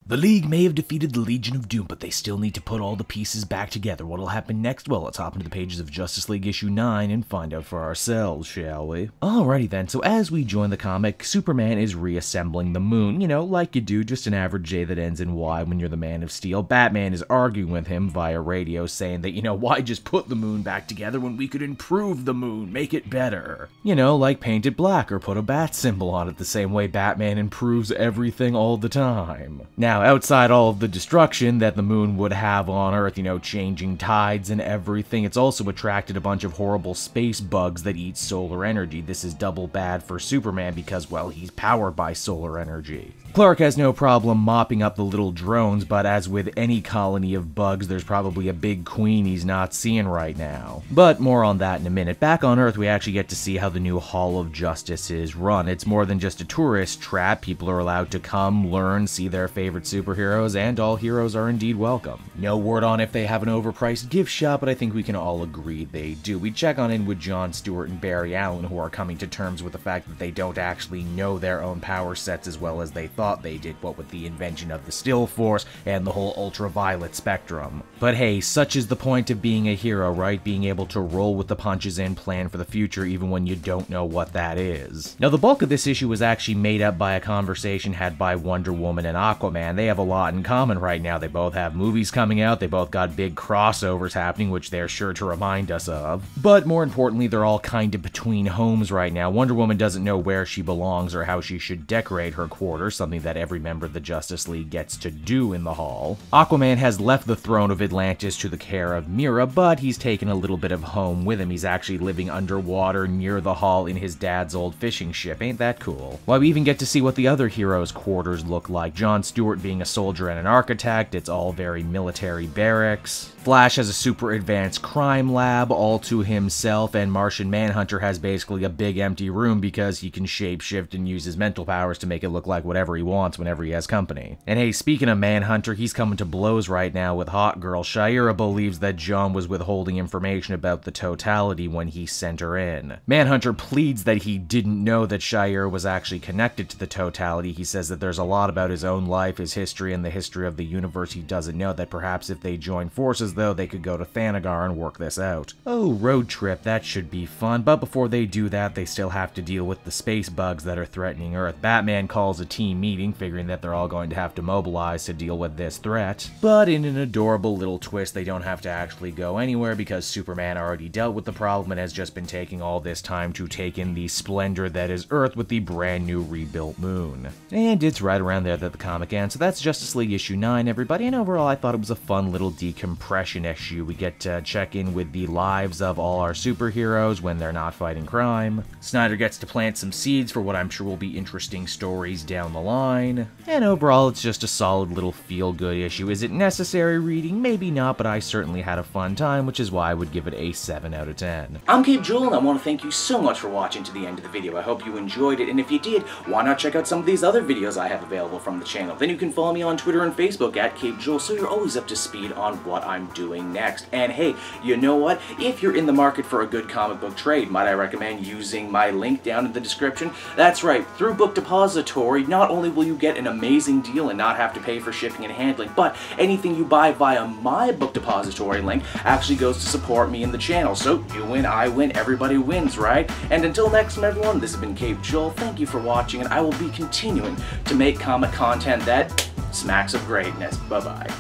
The League may have defeated the Legion of Doom, but they still need to put all the pieces back together. What'll happen next? Well, let's hop into the pages of Justice League issue 9 and find out for ourselves, shall we? Alrighty then, so as we join the comic, Superman is reassembling the moon. You know, like you do, just an average J that ends in Y when you're the Man of Steel. Batman is arguing with him via radio, saying that, why just put the moon back together when we could improve the moon, make it better? Like paint it black or put a bat symbol on it the same way Batman improves everything all the time. Now, outside all of the destruction that the moon would have on Earth, changing tides and everything, it's also attracted a bunch of horrible space bugs that eat solar energy. This is double bad for Superman because, well, he's powered by solar energy. Clark has no problem mopping up the little drones, but as with any colony of bugs, there's probably a big queen he's not seeing right now. But more on that in a minute. Back on Earth, we actually get to see how the new Hall of Justice is run. It's more than just a tourist trap. People are allowed to come, learn, see their favorite superheroes, and all heroes are indeed welcome. No word on if they have an overpriced gift shop, but I think we can all agree they do. We check on in with Jon Stewart and Barry Allen, who are coming to terms with the fact that they don't actually know their own power sets as well as they thought they did, what with the invention of the Still Force and the whole ultraviolet spectrum. But hey, such is the point of being a hero, right? Being able to roll with the punches and plan for the future even when you don't know what that is. Now, the bulk of this issue was actually made up by a conversation had by Wonder Woman and Aquaman. They have a lot in common right now. They both have movies coming out, they both got big crossovers happening, which they're sure to remind us of. But more importantly, they're all kind of between homes right now. Wonder Woman doesn't know where she belongs or how she should decorate her quarters, something that every member of the Justice League gets to do in the Hall. Aquaman has left the throne of Atlantis to the care of Mira, but he's taken a little bit of home with him. He's actually living underwater near the Hall in his dad's old fishing ship. Ain't that cool? Why, we even get to see what the other heroes' quarters look like. Jon Stewart being a soldier and an architect, it's all very military barracks. Flash has a super advanced crime lab all to himself, and Martian Manhunter has basically a big empty room because he can shapeshift and use his mental powers to make it look like whatever he wants whenever he has company. And hey, speaking of Manhunter, he's coming to blows right now with Hawkgirl. Shayera believes that John was withholding information about the totality when he sent her in. Manhunter pleads that he didn't know that Shayera was actually connected to the totality. He says that there's a lot about his own life, his history, and the history of the universe he doesn't know, that perhaps if they join forces though, they could go to Thanagar and work this out. Oh, road trip, that should be fun, but before they do that, they still have to deal with the space bugs that are threatening Earth. Batman calls a team meeting, figuring that they're all going to have to mobilize to deal with this threat. But in an adorable little twist, they don't have to actually go anywhere because Superman already dealt with the problem and has just been taking all this time to take in the splendor that is Earth with the brand new rebuilt moon. And it's right around there that the comic ends, so that's Justice League issue 9, everybody, and overall I thought it was a fun little decompression issue. We get to check in with the lives of all our superheroes when they're not fighting crime. Snyder gets to plant some seeds for what I'm sure will be interesting stories down the line. And overall, it's just a solid little feel-good issue. Is it necessary reading? Maybe not, but I certainly had a fun time, which is why I would give it a 7 out of 10. I'm Cape Joel, and I want to thank you so much for watching to the end of the video. I hope you enjoyed it, and if you did, why not check out some of these other videos I have available from the channel. Then you can follow me on Twitter and Facebook at Cape Joel, so you're always up to speed on what I'm doing next. And hey, you know what? If you're in the market for a good comic book trade, might I recommend using my link down in the description? That's right, through Book Depository, not only will you get an amazing deal and not have to pay for shipping and handling, but anything you buy via my Book Depository link actually goes to support me in the channel. So you win, I win, everybody wins, right? And until next time, everyone, this has been Cape Joel. Thank you for watching, and I will be continuing to make comic content that smacks of greatness. Bye-bye.